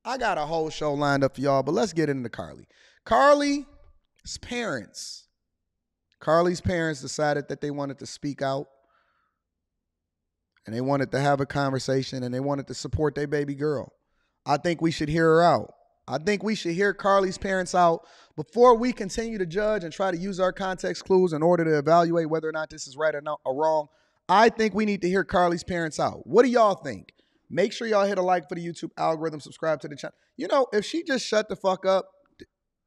I got a whole show lined up for y'all, but let's get into Carlee. Carlee's parents decided that they wanted to speak out and they wanted to have a conversation and they wanted to support their baby girl. I think we should hear her out. I think we should hear Carlee's parents out before we continue to judge and try to use our context clues in order to evaluate whether or not this is right or wrong. I think we need to hear Carlee's parents out. What do y'all think? Make sure y'all hit a like for the YouTube algorithm, subscribe to the channel. You know, if she just shut the fuck up,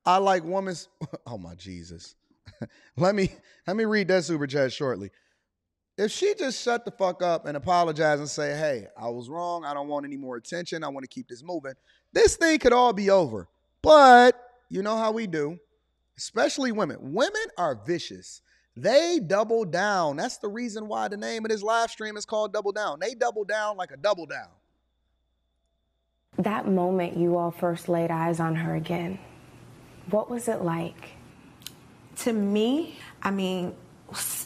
I like women's, oh my Jesus. Let me read that super chat shortly. If she just shut the fuck up and apologize and say, hey, I was wrong, I don't want any more attention, I want to keep this moving, this thing could all be over. But you know how we do, especially women. Women are vicious. They double down. That's the reason why the name of this live stream is called Double Down. They double down like a double down. That moment you all first laid eyes on her again, what was it like? To me, I mean,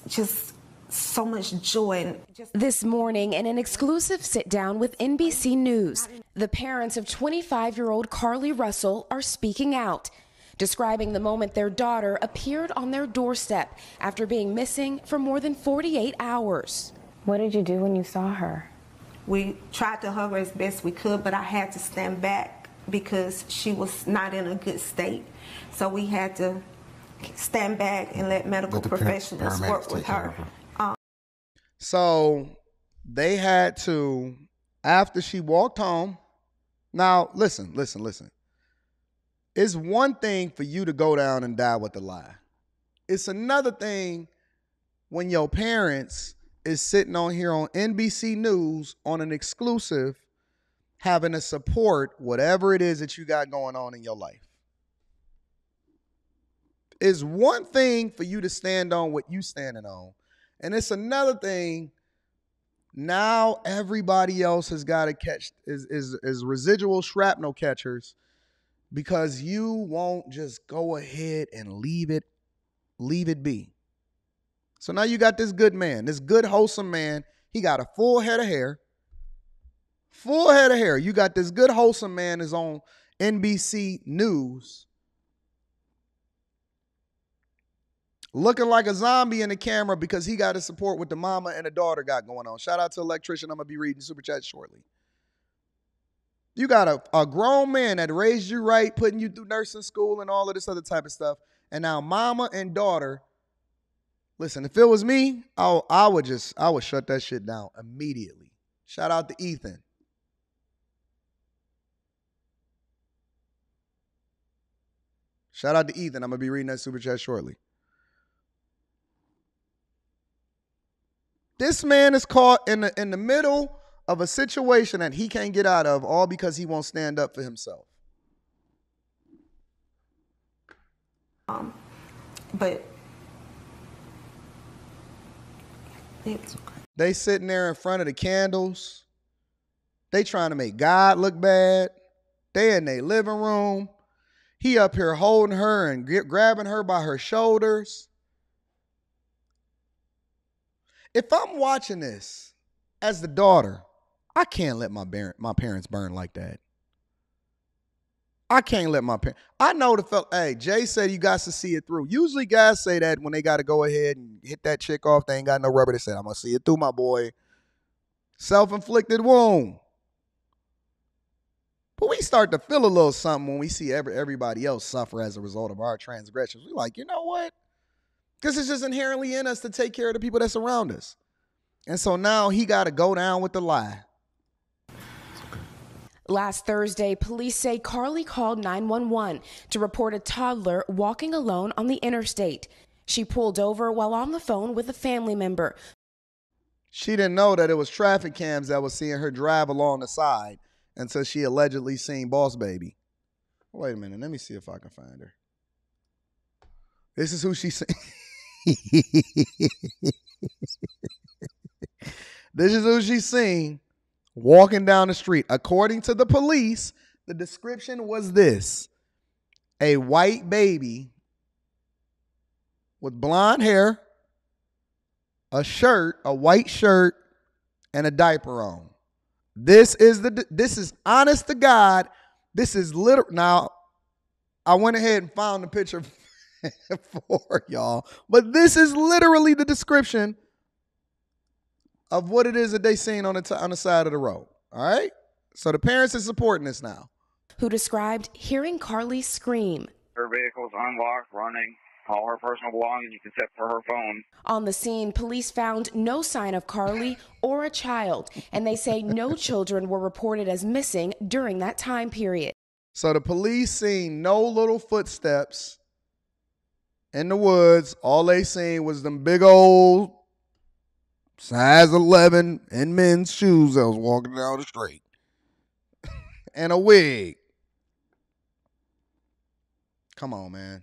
just so much joy. This morning, in an exclusive sit-down with NBC News, the parents of 25-year-old Carlee Russell are speaking out, describing the moment their daughter appeared on their doorstep after being missing for more than 48 hours. What did you do when you saw her? We tried to hug her as best we could, but I had to stand back because she was not in a good state. So we had to stand back and let medical professionals work with her. So they had to, after she walked home. Now, listen. It's one thing for you to go down and die with a lie. It's another thing when your parents is sitting on here on NBC News on an exclusive, having to support whatever it is that you got going on in your life. It's one thing for you to stand on what you standing on. And it's another thing, now everybody else has got to catch, is residual shrapnel catchers, because you won't just go ahead and leave it be. So now you got this good man, this good wholesome man. He got a full head of hair. You got this good wholesome man is on NBC News, looking like a zombie in the camera because he got to support what the mama and the daughter got going on. Shout out to Electrician. I'm going to be reading super chat shortly. You got a grown man that raised you right, putting you through nursing school and all of this other type of stuff. And now mama and daughter, listen, if it was me, I would shut that shit down immediately. Shout out to Ethan. I'm going to be reading that super chat shortly. This man is caught in the middle of a situation that he can't get out of, all because he won't stand up for himself. But they sitting there in front of the candles. They trying to make God look bad. They in their living room. He up here holding her and grabbing her by her shoulders. If I'm watching this as the daughter, I can't let my parents burn like that. I can't let my parents. I know the fella. Hey, Jay said you got to see it through. Usually guys say that when they got to go ahead and hit that chick off. They ain't got no rubber. They said, I'm going to see it through, my boy. Self-inflicted wound. But we start to feel a little something when we see everybody else suffer as a result of our transgressions. We're like, you know what? Because it's just inherently in us to take care of the people that surround us. And so now he got to go down with the lie. Last Thursday, police say Carlee called 911 to report a toddler walking alone on the interstate. She pulled over while on the phone with a family member. She didn't know that it was traffic cams that was seeing her drive along the side until she allegedly seen Boss Baby. Wait a minute. Let me see if I can find her. This is who she seen. This is who she seen walking down the street. According to the police, the description was this: a white baby with blonde hair, a white shirt, and a diaper on. This is honest to God, This is literal. Now, I went ahead and found the picture for y'all, but this is literally the description of what it is that they seen on the side of the road. All right? So the parents are supporting this now. Who described hearing Carlee scream. Her vehicle's unlocked, running. All her personal belongings except for her phone. On the scene, police found no sign of Carlee or a child, and they say no children were reported as missing during that time period. So the police seen no little footsteps in the woods. All they seen was them big old size 11 in men's shoes that was walking down the street. And a wig. Come on, man.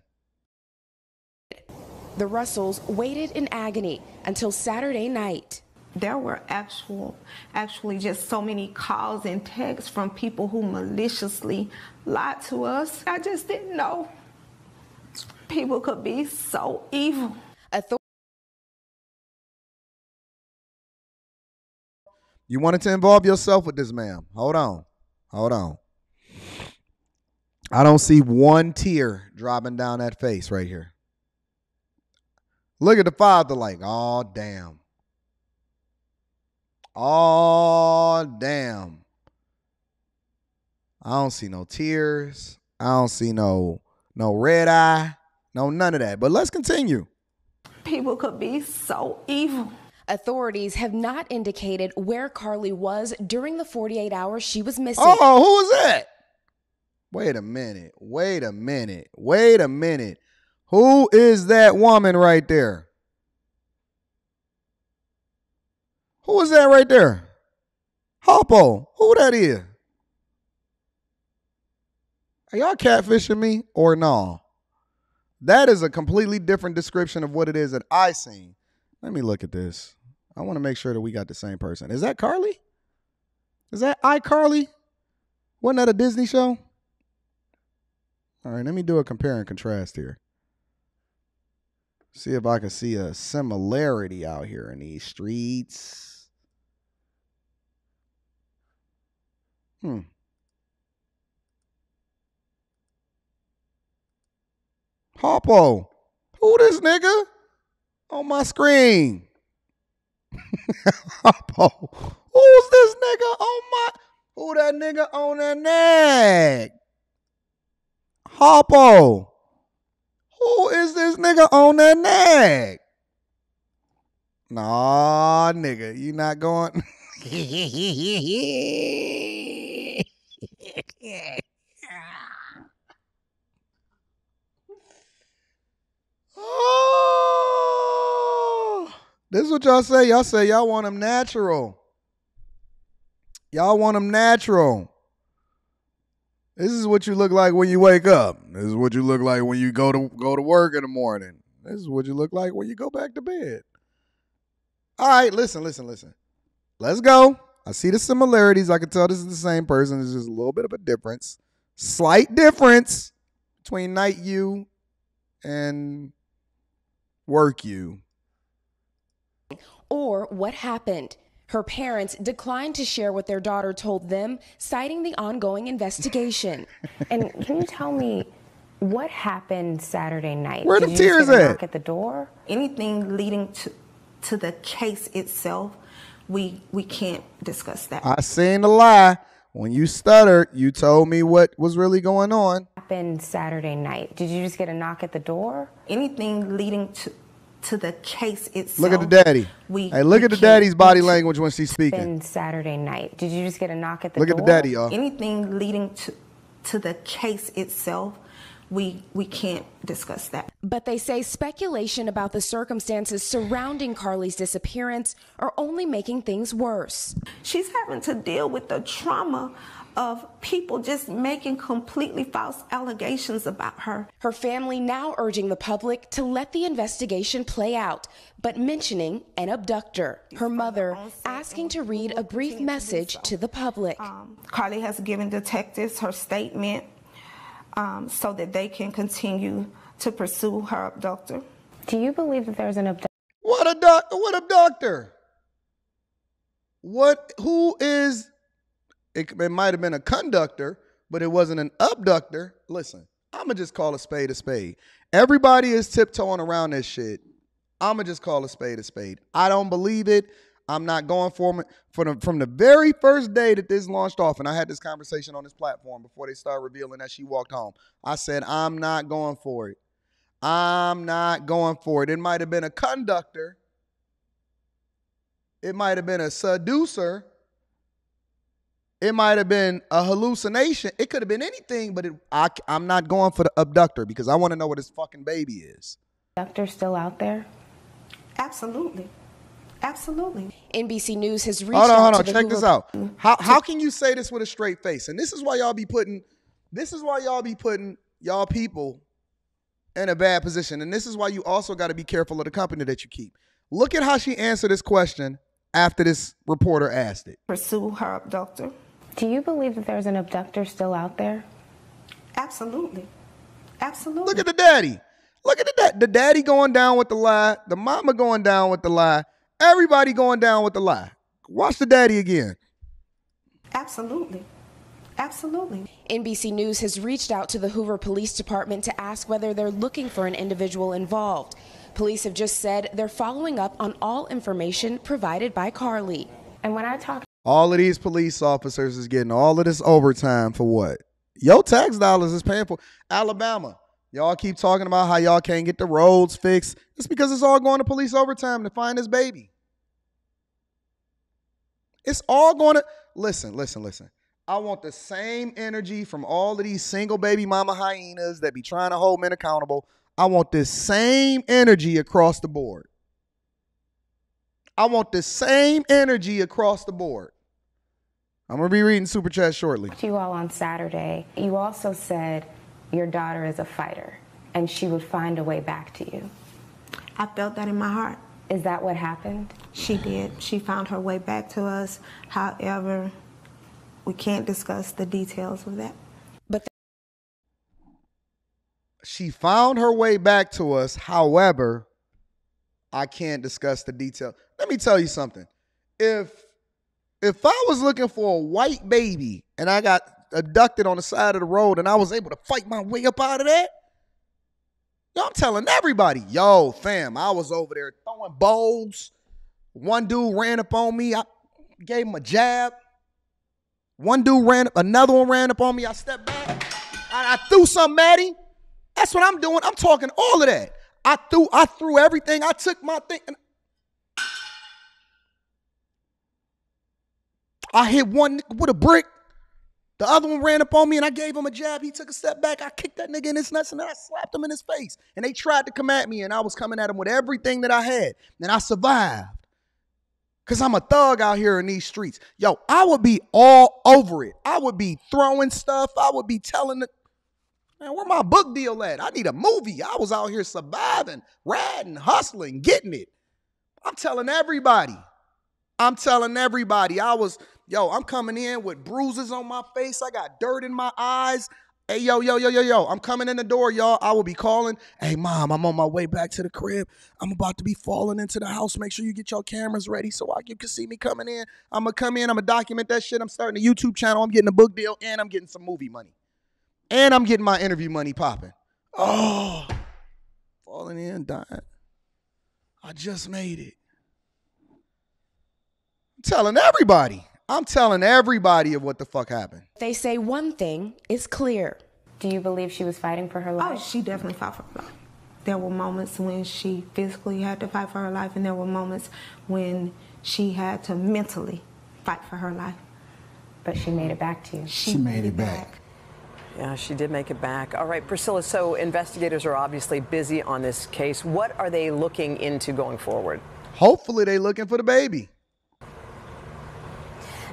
The Russells waited in agony until Saturday night. There were actually just so many calls and texts from people who maliciously lied to us. I just didn't know people could be so evil. You wanted to involve yourself with this, ma'am. Hold on. I don't see one tear dropping down that face right here. Look at the father like, oh, damn. Oh, damn. I don't see no tears. I don't see no red eye. No, none of that. But let's continue. People could be so evil. Authorities have not indicated where Carlee was during the 48 hours she was missing. Oh, who was that? Wait a minute. Who is that woman right there? Who is that right there? Hoppo. Who that is? Are y'all catfishing me or no? That is a completely different description of what it is that I seen. Let me look at this. I want to make sure that we got the same person. Is that Carlee? Is that iCarly? Wasn't that a Disney show? All right, let me do a compare and contrast here. See if I can see a similarity out here in these streets. Hoppo. Who this nigga on my screen? Hoppo. Who's this nigga on my... Who that nigga on that neck? Hoppo. Who is this nigga on that neck? Nah, nigga, you not going... Oh, this is what y'all say. Y'all say y'all want them natural. Y'all want them natural. This is what you look like when you wake up. This is what you look like when you go to work in the morning. This is what you look like when you go back to bed. All right, listen. Let's go. I see the similarities. I can tell this is the same person. There's just a little bit of a difference. Slight difference between night you and work you. Or what happened. Her parents declined to share what their daughter told them, citing the ongoing investigation. And can you tell me what happened Saturday night? Where the tears at? Knock at the door? Anything leading to the case itself, we can't discuss that. I seen the lie. When you stuttered, you told me what was really going on. Happened Saturday night. Did you just get a knock at the door? Anything leading to the case itself. Look at the daddy. Look at the daddy's body language when she's speaking. Happened Saturday night. Did you just get a knock at the door? door? Look at the daddy, y'all. Anything leading to the case itself, we can't discuss that. But they say speculation about the circumstances surrounding Carlee's disappearance are only making things worse. She's having to deal with the trauma of people just making completely false allegations about her. Her family now urging the public to let the investigation play out, but mentioning an abductor. Her mother asking to read a brief message to the public. Carlee has given detectives her statement so that they can continue to pursue her abductor. Do you believe that there's an abductor? What abductor? Who is... It might have been a conductor, but it wasn't an abductor. Listen, I'm going to just call a spade a spade. Everybody is tiptoeing around this shit. I'm going to just call a spade a spade. I don't believe it. I'm not going for it. From the very first day that this launched off, and I had this conversation on this platform before they started revealing that she walked home, I said, I'm not going for it. I'm not going for it. It might have been a conductor. It might have been a seducer. It might have been a hallucination. It could have been anything, but I'm not going for the abductor because I want to know what his fucking baby is. Abductor still out there? Absolutely. Absolutely. NBC News has reached Hold out on. to Check this out. How can you say this with a straight face? And this is why y'all be putting y'all people in a bad position. And this is why you also got to be careful of the company that you keep. Look at how she answered this question after this reporter asked it. Pursue her abductor. Do you believe that there's an abductor still out there? Absolutely. Absolutely. Look at the daddy. Look at the daddy going down with the lie. The mama going down with the lie. Everybody going down with the lie. Watch the daddy again. Absolutely. Absolutely. NBC News has reached out to the Hoover Police Department to ask whether they're looking for an individual involved. Police have just said they're following up on all information provided by Carlee. And when I talk, all of these police officers is getting all of this overtime for what? Your tax dollars is paying for. Alabama, y'all keep talking about how y'all can't get the roads fixed. It's because it's all going to police overtime to find this baby. It's all going to, listen. I want the same energy from all of these single baby mama hyenas that be trying to hold men accountable. I want this same energy across the board. I'm going to be reading Super Chat shortly. to you all on Saturday, you also said your daughter is a fighter and she would find a way back to you. I felt that in my heart. Is that what happened? She did. She found her way back to us. However, we can't discuss the details of that. She found her way back to us. However, I can't discuss the detail. Let me tell you something. If I was looking for a white baby and I got abducted on the side of the road and I was able to fight my way up out of that, I'm telling everybody, yo, fam, I was over there throwing bowls. One dude ran up on me. I gave him a jab. Another one ran up on me. I stepped back. I threw something at him. That's what I'm doing. I'm talking all of that. I threw everything. I took my thing. And I hit one with a brick. The other one ran up on me and I gave him a jab. He took a step back. I kicked that nigga in his nuts and then I slapped him in his face. And they tried to come at me and I was coming at him with everything that I had. And I survived. Because I'm a thug out here in these streets. Yo, I would be all over it. I would be throwing stuff. I would be telling the, man, where my book deal at? I need a movie. I was out here surviving, riding, hustling, getting it. I'm telling everybody. I'm coming in with bruises on my face. I got dirt in my eyes. Hey, yo. I'm coming in the door, y'all. I will be calling. Hey, Mom, I'm on my way back to the crib. I'm about to be falling into the house. Make sure you get your cameras ready so you can see me coming in. I'm going to come in. I'm going to document that shit. I'm starting a YouTube channel. I'm getting a book deal, and I'm getting some movie money. And I'm getting my interview money popping. Oh, falling in, dying. I just made it. I'm telling everybody of what the fuck happened. They say one thing is clear. Do you believe she was fighting for her Oh, life? she definitely fought for her life. There were moments when she physically had to fight for her life, and there were moments when she had to mentally fight for her life. But she made it back to you. She made it back. Yeah, she did make it back. All right, Priscilla, so investigators are obviously busy on this case. What are they looking into going forward? Hopefully they looking for the baby.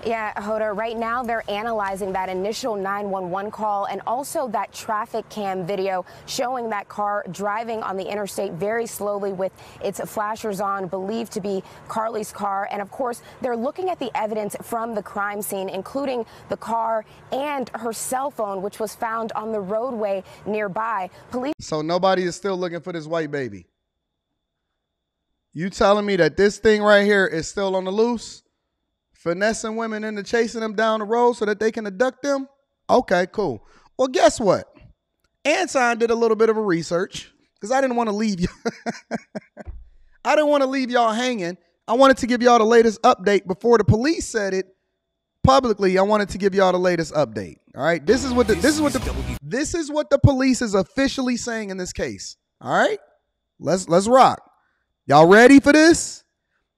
Yeah, Hoda, right now they're analyzing that initial 911 call and also that traffic cam video showing that car driving on the interstate very slowly with its flashers on, believed to be Carlee's car. And of course, they're looking at the evidence from the crime scene, including the car and her cell phone, which was found on the roadway nearby. Police. So nobody is still looking for this white baby. You telling me that this thing right here is still on the loose? Finessing women into chasing them down the road so that they can abduct them? Okay, cool. Well, guess what? Anton did a little bit of a research because I didn't want to leave you. I didn't want to leave y'all hanging. I wanted to give y'all the latest update before the police said it publicly. I wanted to give y'all the latest update. All right. This is what the police is officially saying in this case. All right. Let's rock. Y'all ready for this?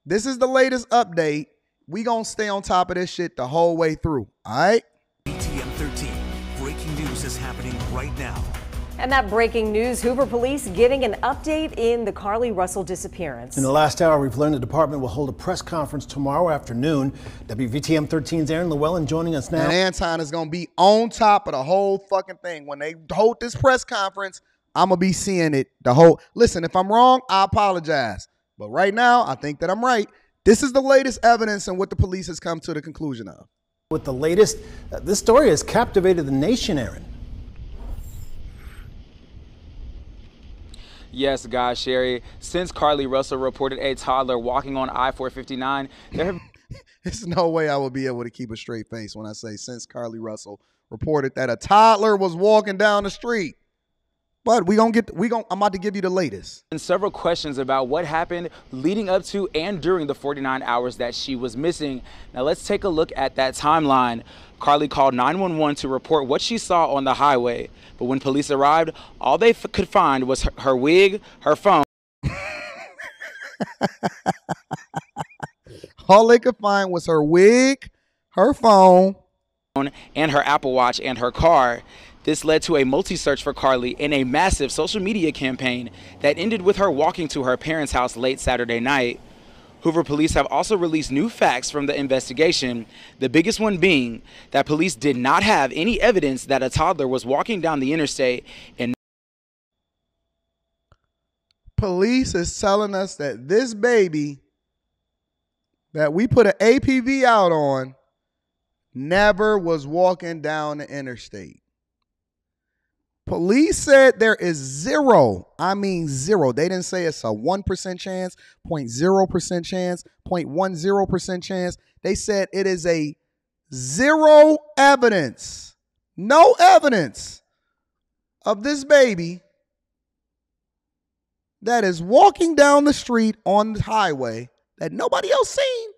This is the latest update. We gonna stay on top of this shit the whole way through. All right. BTM 13. Breaking news is happening right now. And that breaking news, Hoover police giving an update in the Carlee Russell disappearance. In the last hour, we've learned the department will hold a press conference tomorrow afternoon. WVTM 13's Aaron Llewellyn joining us now. And Anton is going to be on top of the whole fucking thing. When they hold this press conference, I'm going to be seeing it the whole. Listen, if I'm wrong, I apologize. But right now, I think that I'm right. This is the latest evidence and what the police has come to the conclusion of. With the latest, this story has captivated the nation, Aaron. Yes, guys, Sherry. Since Carlee Russell reported a toddler walking on I-459, there have There's no way I will be able to keep a straight face when I say since Carlee Russell reported that a toddler was walking down the street. But I'm about to give you the latest. been several questions about what happened leading up to and during the 49 hours that she was missing. Now let's take a look at that timeline. Carlee called 911 to report what she saw on the highway. But when police arrived, all they could find was her wig, her phone. All they could find was her wig, her phone, and her Apple Watch and her car. This led to a multi-search for Carlee and a massive social media campaign that ended with her walking to her parents' house late Saturday night. Hoover police have also released new facts from the investigation, the biggest one being that police did not have any evidence that a toddler was walking down the interstate. And police is telling us that this baby that we put an APV out on never was walking down the interstate. Police said there is zero. I mean zero. They didn't say it's a 1% chance, 0.0% chance, 0.10% chance. They said it is a zero evidence, no evidence of this baby that is walking down the street on the highway that nobody else seen.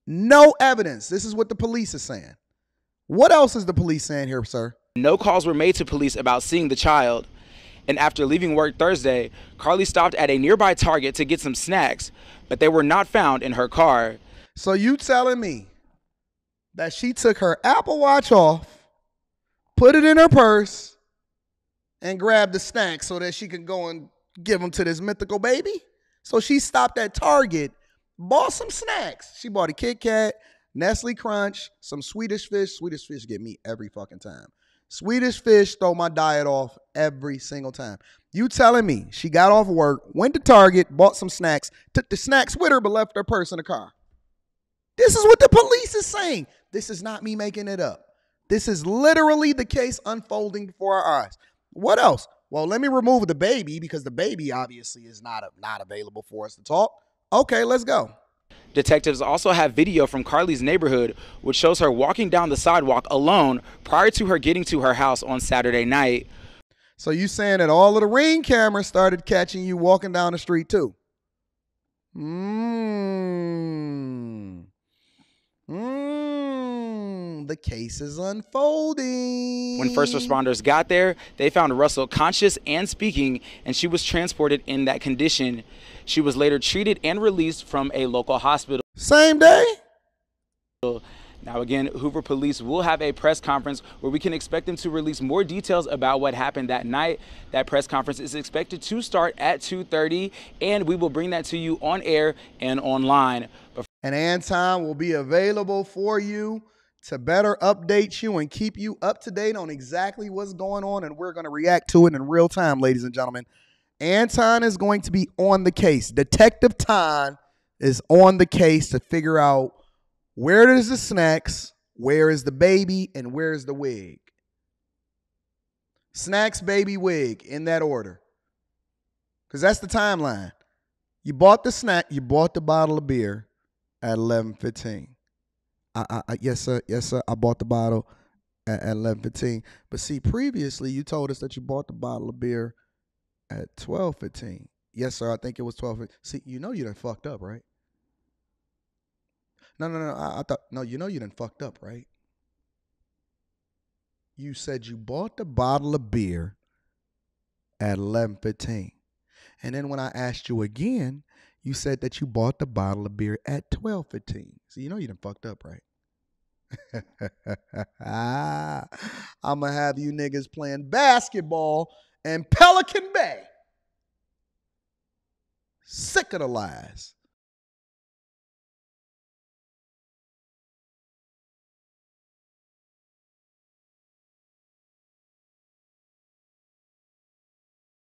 No evidence. This is what the police is saying. What else is the police saying here, sir? no calls were made to police about seeing the child. And after leaving work Thursday, Carlee stopped at a nearby Target to get some snacks, but they were not found in her car. So you telling me that she took her Apple Watch off, put it in her purse, and grabbed the snacks so that she could go and give them to this mythical baby? So she stopped at Target, bought some snacks. She bought a Kit Kat, Nestle Crunch, some Swedish Fish. Swedish Fish get me every fucking time. Swedish Fish throw my diet off every single time. You telling me she got off work, went to Target, bought some snacks, took the snacks with her, but left her purse in the car? This is what the police is saying. This is not me making it up. This is literally the case unfolding before our eyes. What else? Well, let me remove the baby because the baby obviously is not available for us to talk. Okay, let's go. Detectives also have video from Carlee's neighborhood, which shows her walking down the sidewalk alone prior to her getting to her house on Saturday night. So you saying that all of the Ring cameras started catching you walking down the street too? The case is unfolding. When first responders got there, they found Russell conscious and speaking, and she was transported in that condition. She was later treated and released from a local hospital. Same day? Now again, Hoover police will have a press conference where we can expect them to release more details about what happened that night. That press conference is expected to start at 2:30, and we will bring that to you on air and online. And Anton will be available for you to better update you and keep you up to date on exactly what's going on, and we're going to react to it in real time, ladies and gentlemen. Anton is going to be on the case. Detective Ton is on the case to figure out where is the snacks, where is the baby, and where is the wig. Snacks, baby, wig, in that order. Because that's the timeline. You bought the snack, you bought the bottle of beer at 11:15. Yes, sir. Yes, sir. I bought the bottle at 11:15. But see, previously you told us that you bought the bottle of beer at 12:15. Yes, sir. I think it was 12. See, you know you done fucked up, right? No, no, no. I thought no. You know you done fucked up, right? You said you bought the bottle of beer at 11:15, and then when I asked you again, you said that you bought the bottle of beer at 12:15. So you know you done fucked up, right? I'm gonna have you niggas playing basketball in Pelican Bay. Sick of the lies.